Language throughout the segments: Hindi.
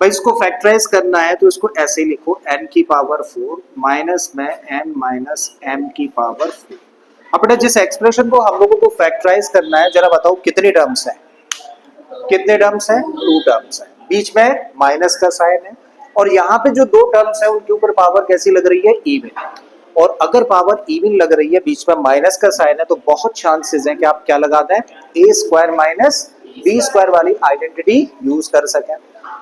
भाई इसको फैक्टराइज करना है तो इसको ऐसे लिखो n की पावर 4 माइनस में n माइनस m की पावर 4। अब बेटा जिस एक्सप्रेशन को हम लोगों को फैक्टराइज करना है जरा बताओ कितने टर्म्स हैं, कितने टर्म्स हैं, 2 टर्म्स हैं, बीच में माइनस का साइन है और यहाँ पे जो 2 टर्म्स है उनके ऊपर पावर कैसी लग रही है, इवन। और अगर पावर इवन लग रही है, बीच में माइनस का साइन है, तो बहुत चांसेस हैं कि आप क्या लगा दें, ए स्क्वायर माइनस बी स्क्वायर वाली आइडेंटिटी यूज कर सकें।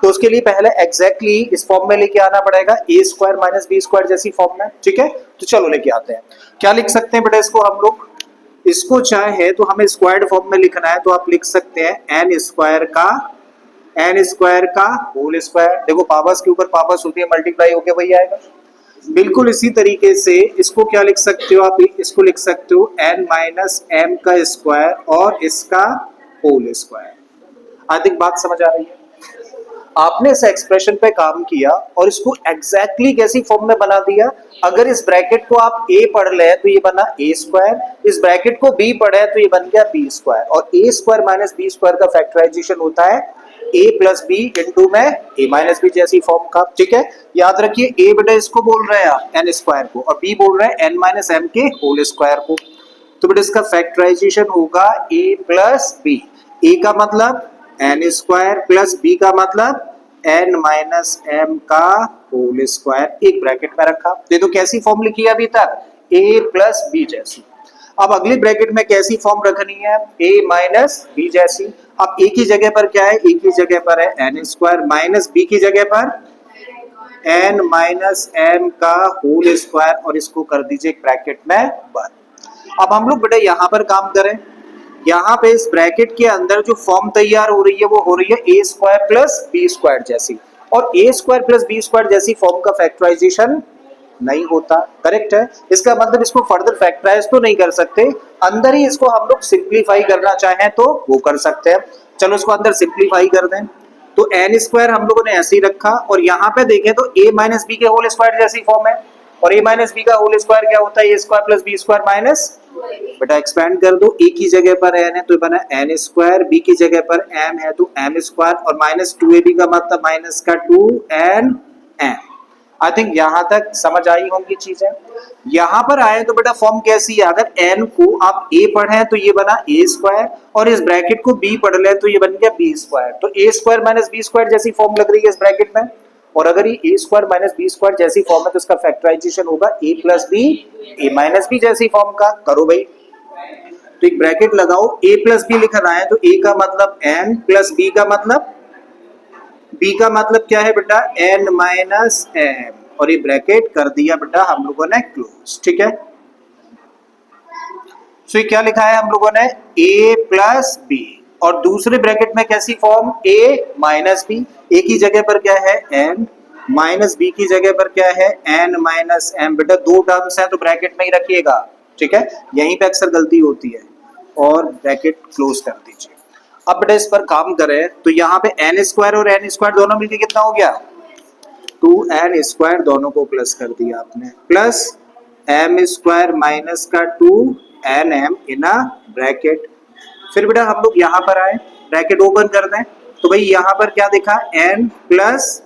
तो उसके लिए पहले एग्जैक्टली इस फॉर्म में लेके आना पड़ेगा, ए स्क्वायर माइनस बी स्क्वायर जैसी फॉर्म में, ठीक है। तो चलो लेके आते हैं। क्या लिख सकते हैं बेटा इसको हम लोग, इसको चाहे तो हमें स्क्वायर्ड फॉर्म में लिखना है तो आप लिख सकते हैं एन स्क्वायर का होल स्क्वायर। देखो पावर्स के ऊपर पावर्स होती है, मल्टीप्लाई होके वही आएगा। बिल्कुल इसी तरीके से इसको क्या लिख सकते हो आप, इसको लिख सकते हो n माइनस एम का स्क्वायर और इसका होल स्क्वायर। आई थिंक बात समझ आ रही है। आपने इस एक्सप्रेशन पे काम किया और इसको एग्जैक्टली कैसी फॉर्म में बना दिया। अगर इस ब्रैकेट को आप a पढ़ ले तो ये बना a स्क्वायर, इस ब्रैकेट को b पढ़े तो ये बन गया b स्क्वायर, और a square minus b square का फैक्टराइजेशन होता है a प्लस बी इंटू में a माइनस बी जैसी फॉर्म का, ठीक है। याद रखिए a बेटा इसको बोल रहे हैं आप n स्क्वायर को, और b बोल रहे हैं n माइनस एम के होल स्क्वायर को। तो बेटा इसका फैक्टराइजेशन होगा a प्लस बी, a का मतलब n स्क्वायर प्लस b का मतलब n माइनस एम का होल स्क्वायर, एक ब्रैकेट में रखा। ये तो कैसी फॉर्म लिखी है अभी तक, a प्लस बी जैसी। अब अगली ब्रैकेट में कैसी फॉर्म रखनी है, a माइनस बी जैसी। अब a की जगह पर क्या है, a की जगह पर है n स्क्वायर माइनस b की जगह पर n माइनस एम का होल स्क्वायर, और इसको कर दीजिए एक ब्रैकेट में बंद। अब हम लोग बेटा यहाँ पर काम करें, यहाँ पे इस ब्रैकेट के अंदर जो फॉर्म तैयार हो रही है वो हो रही है a square plus B square जैसी, और a square plus B square जैसी फॉर्म का फैक्टराइजेशन नहीं होता, करेक्ट है। इसका मतलब इसको फर्दर फैक्टराइज तो नहीं कर सकते, अंदर ही इसको हम लोग सिंप्लीफाई करना चाहें तो वो कर सकते हैं। चलो इसको अंदर सिंप्लीफाई कर दें, तो एन स्क्वायर हम लोगों ने ऐसे ही रखा, और यहाँ पे देखें तो a माइनस बी के होल स्क्वायर जैसी फॉर्म है, और a माइनस बी का होल स्क्वायर क्या होता है, a square plus B square minus, बेटा एक्सपेंड कर दो, a की जगह पर n है तो बना n स्क्वायर, b की जगह पर m है तो m स्क्वायर, और माइनस 2ab का मतलब माइनस का 2n m। आई थिंक यहां तक समझ आई होंगी चीजें। यहां पर आए तो बेटा फॉर्म कैसी है, अगर n को आप a पढ़े तो ये बना a स्क्वायर, और इस ब्रैकेट को b पढ़ ले तो ये बन गया b स्क्वायर। तो a square minus b square जैसी फॉर्म लग रही है इस ब्रैकेट में, और अगर ये a square minus b square जैसी फॉर्म है तो इसका फैक्टराइजेशन होगा a plus b a minus b जैसी फॉर्म का। करो भाई, तो एक ब्रैकेट लगाओ, a प्लस b लिखना है तो a का मतलब n प्लस b का मतलब, b का मतलब क्या है बेटा n माइनस m, और ये ब्रैकेट कर दिया बेटा हम लोगों ने क्लोज, ठीक है। सो ये क्या लिखा है हम लोगों ने, a प्लस बी, और दूसरे ब्रैकेट में कैसी form, a minus B, a की जगह पर क्या है n, माइनस b की जगह पर क्या है n माइनस m। बेटा 2 टर्म्स हैं तो ब्रैकेट में ही रखिएगा, ठीक है, यहीं पे अक्सर गलती होती है, और ब्रैकेट क्लोज कर दीजिए। अब बेटा इस पर काम करें तो यहाँ पे n स्क्वायर और n स्क्वायर दोनों मिलकर कितना हो गया, 2n स्क्वायर, दोनों को प्लस कर दिया आपने, प्लस m स्क्वायर माइनस का 2nm इन अ ब्रैकेट। फिर बेटा हम लोग यहाँ पर आए, ब्रैकेट ओपन कर दें, तो भाई यहाँ पर क्या दिखा, n plus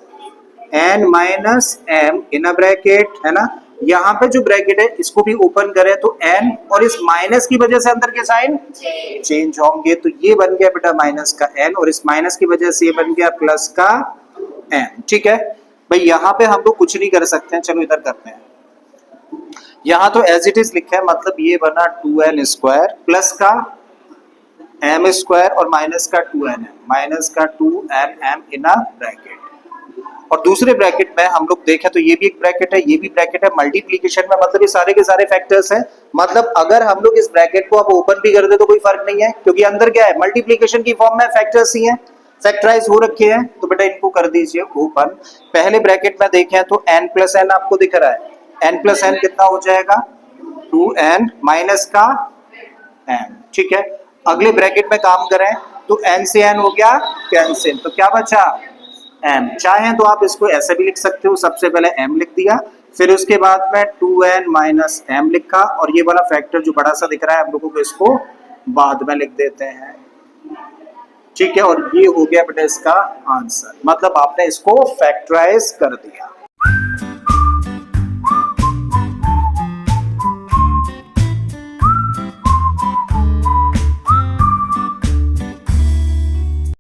n minus m in a bracket, है ना। यहाँ पे जो ब्रैकेट है इसको भी ओपन करें तो n, और इस माइनस की वजह से अंदर के साइन चेंज होंगे, तो ये बन गया बेटा माइनस का n, और इस माइनस की वजह से ये बन गया प्लस का m, ठीक है। भाई यहाँ पे हम लोग कुछ नहीं कर सकते हैं, चलो इधर करते हैं। यहाँ तो एज इट इज लिखा है, मतलब ये बना 2n स्क्वायर प्लस का m स्क्वायर और माइनस का 2nm, माइनस का 2nm इन अ ब्रैकेट। और दूसरे ब्रैकेट में हम लोग देखें तो ये भी एक ब्रैकेट है, ये भी ब्रैकेट है, मल्टीप्लिकेशन में मतलब ये सारे के सारे फैक्टर्स हैं। मतलब अगर हम लोग इस ब्रैकेट को अब ओपन भी कर दे तो कोई फर्क नहीं है, क्योंकि अंदर क्या है, मल्टीप्लिकेशन की फॉर्म में फैक्टर्स ही हैं, फैक्टराइज हो रखे हैं। तो बेटा इनको कर दीजिए ओपन। पहले ब्रैकेट में देखें तो n प्लस एन आपको दिख रहा है, n प्लस एन कितना हो जाएगा, 2n माइनस का n, ठीक है। अगले ब्रैकेट में काम करें तो n से n हो गया कैंसिल, तो क्या बचा m। चाहें तो आप इसको ऐसे भी लिख सकते हो, सबसे पहले m लिख दिया, फिर उसके बाद में 2n माइनस m लिखा, और ये वाला फैक्टर जो बड़ा सा दिख रहा है हम लोगों को इसको बाद में लिख देते हैं। ठीक है, और ये हो गया बेटा इसका आंसर, मतलब आपने इसको फैक्टराइज कर दिया।